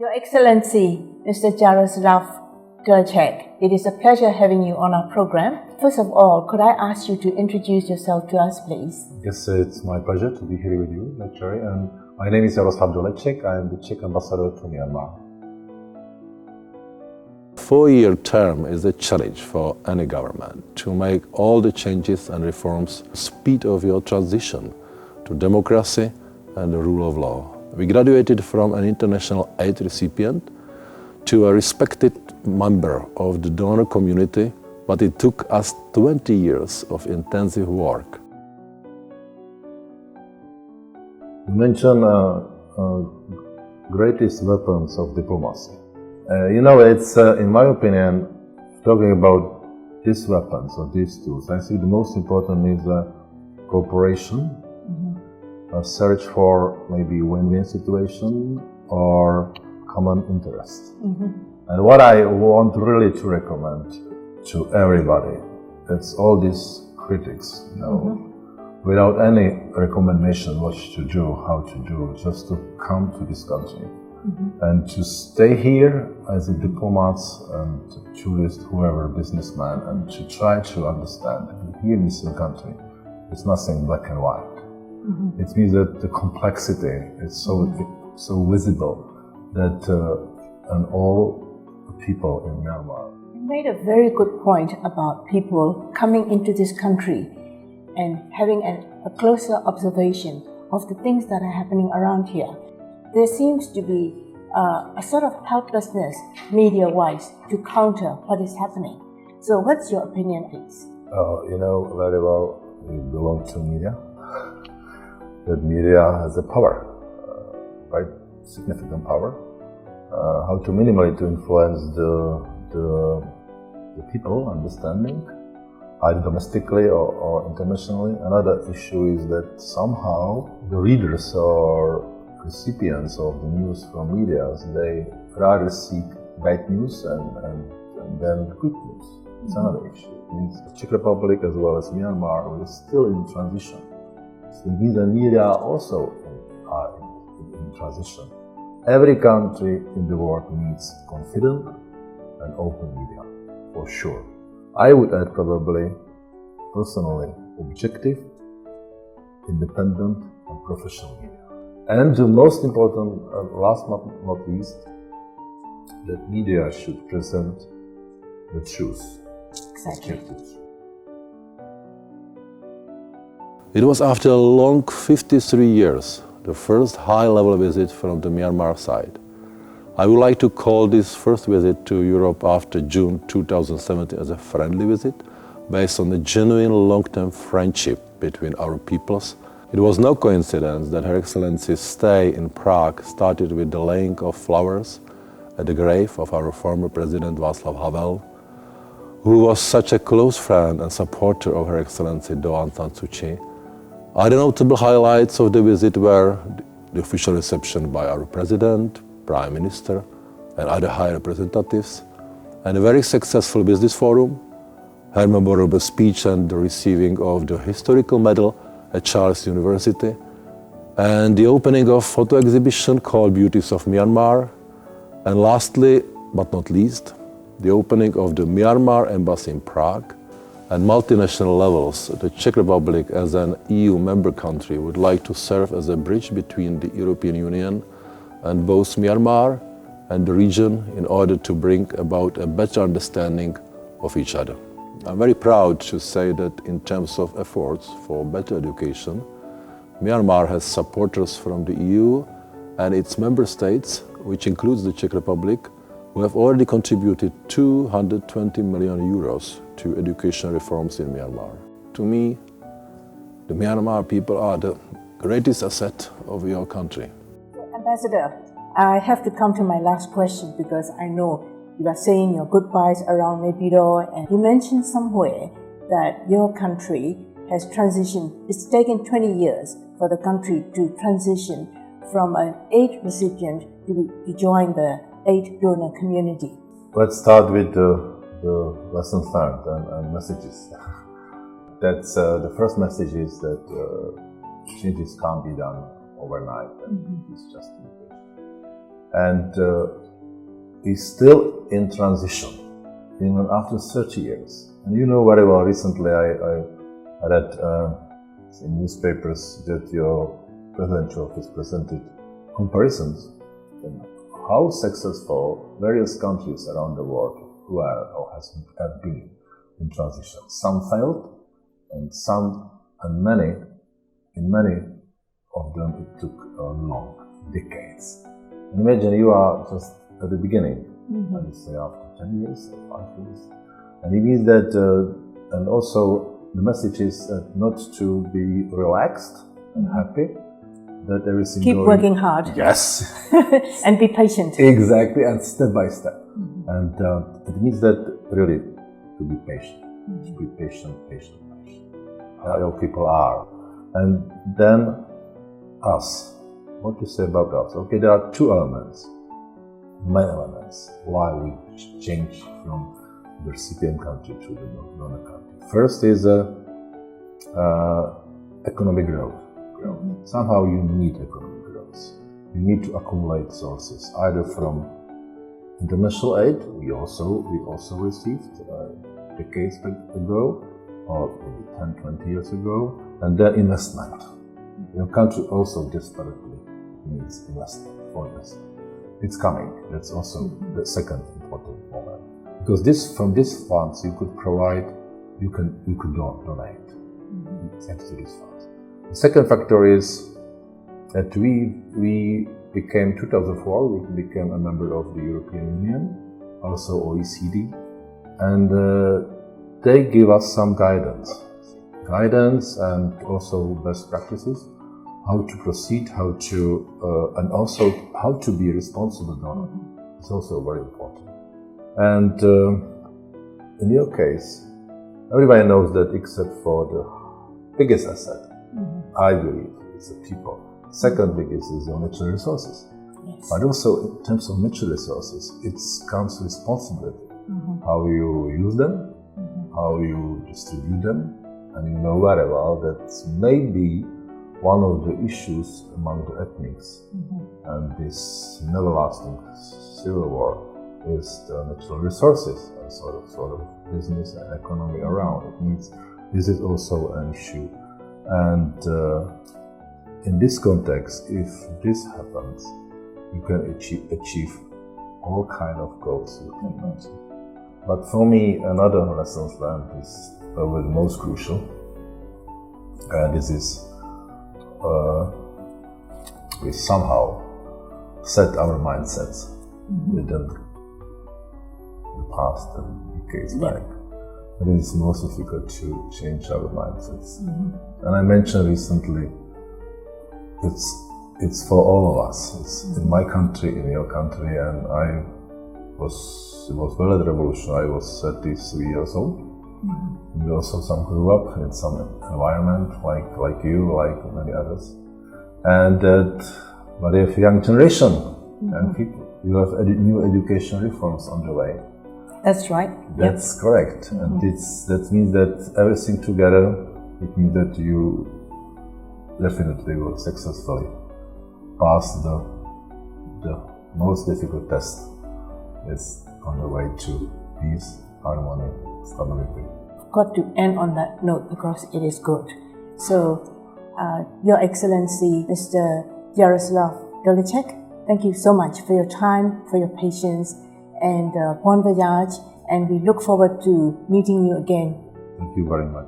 Your Excellency, Mr. Jaroslav Gilchek, it is a pleasure having you on our program. First of all, could I ask you to introduce yourself to us, please? Yes, it's my pleasure to be here with you, lecturer. And my name is Jaroslav Gilchek. I am the Czech ambassador to Myanmar. 4-year term is a challenge for any government to make all the changes and reforms speed of your transition to democracy and the rule of law. We graduated from an international aid recipient to a respected member of the donor community, but it took us 20 years of intensive work. You mentioned greatest weapons of diplomacy. It's, in my opinion, talking about these weapons or these tools, I think the most important is cooperation, a search for maybe win-win situation or common interest. And what I want really to recommend to everybody, it's all these critics, without any recommendation what to do, how to do, just to come to this country and to stay here as a diplomat and tourist, whoever, businessman, and to try to understand that here in this country, it's nothing black and white. It means that the complexity is so visible that and all people in Myanmar. You made a very good point about people coming into this country and having a closer observation of the things that are happening around here. There seems to be a sort of helplessness, media-wise, to counter what is happening. So what's your opinion, please? You know very well, you belong to media. That media has a power, quite significant power. How to minimally to influence the people understanding, either domestically or internationally. Another issue is that somehow the readers or recipients of the news from media, they rather seek bad news and then good news. It's another issue. It means the Czech Republic as well as Myanmar is still in transition. So it means the media also are in transition. Every country in the world needs confident and open media, for sure. I would add probably, personally, objective, independent and professional media. And the most important, last but not least, that media should present the truth. Exactly. It was after a long 53 years, the first high-level visit from the Myanmar side. I would like to call this first visit to Europe after June 2017 as a friendly visit, based on the genuine long-term friendship between our peoples. It was no coincidence that Her Excellency's stay in Prague started with the laying of flowers at the grave of our former President Václav Havel, who was such a close friend and supporter of Her Excellency Aung San Suu Kyi. Other notable highlights of the visit were the official reception by our President, Prime Minister and other high representatives, and a very successful business forum, her memorable speech and the receiving of the historical medal at Charles University, and the opening of photo exhibition called Beauties of Myanmar, and lastly, but not least, the opening of the Myanmar Embassy in Prague. At multinational levels, the Czech Republic as an EU member country would like to serve as a bridge between the European Union and both Myanmar and the region in order to bring about a better understanding of each other. I'm very proud to say that in terms of efforts for better education, Myanmar has supporters from the EU and its member states, which includes the Czech Republic, who have already contributed 220 million euros to education reforms in Myanmar. To me, the Myanmar people are the greatest asset of your country. Ambassador, I have to come to my last question because I know you are saying your goodbyes around Naypyidaw, and you mentioned somewhere that your country has transitioned. It's taken 20 years for the country to transition from an aid recipient to join the aid donor community. Let's start with the lessons learned and messages. That's the first message is that changes can't be done overnight, and it's just and is still in transition, even after 30 years. And you know very well, recently I read in newspapers that your presidential office presented comparisons in how successful various countries around the world were or have been in transition. Some failed, and many of them it took long decades. And imagine you are just at the beginning, I would say after 10 years or 5 years. And it means that, and also the message is not to be relaxed and happy, that everything keep working hard. Yes. And be patient. Exactly, and step by step. And it means that really to be patient. To be patient. How people are. And then us. What to say about us? Okay, there are two elements, main elements, why we change from the recipient country to the donor country. First is economic growth. Somehow you need economic growth. You need to accumulate sources, either from international aid, we also received decades ago, or maybe 10, 20 years ago, and then investment. Your country also desperately needs investment, for investment. It's coming. That's also the second important moment. Because from these funds you could provide, you could donate thanks to these funds. The second factor is that we became 2004. We became a member of the European Union, also OECD, and they give us some guidance and also best practices, how to proceed, and also how to be a responsible donor. It's also very important. And in your case, everybody knows that except for the biggest asset, I believe, is the people. Second biggest is your natural resources. Yes. But also in terms of natural resources, it comes responsibility. How you use them, how you distribute them, and you know very well that maybe one of the issues among the ethnics and this never-lasting civil war is the natural resources and sort of business and economy around. It means this is also an issue. And in this context, if this happens, you can achieve all kind of goals you can imagine. But for me, another lesson learned is probably the most crucial, and this is we somehow set our mindsets within the past and decades back. It is most difficult to change our mindsets. And I mentioned recently, it's for all of us. It's in my country, in your country, and it was well the revolution. I was 33 years old. We also some grew up in some environment like you, like many others. And but if young generation and people, you have new education reforms on the way. That's right. That's correct. And that means that everything together, it means that you definitely will successfully pass the most difficult test. It's on the way to peace, harmony, stability. I've got to end on that note because it is good. So, Your Excellency, Mr. Yaroslav Dolicek, thank you so much for your time, for your patience, and bon voyage, and we look forward to meeting you again. Thank you very much.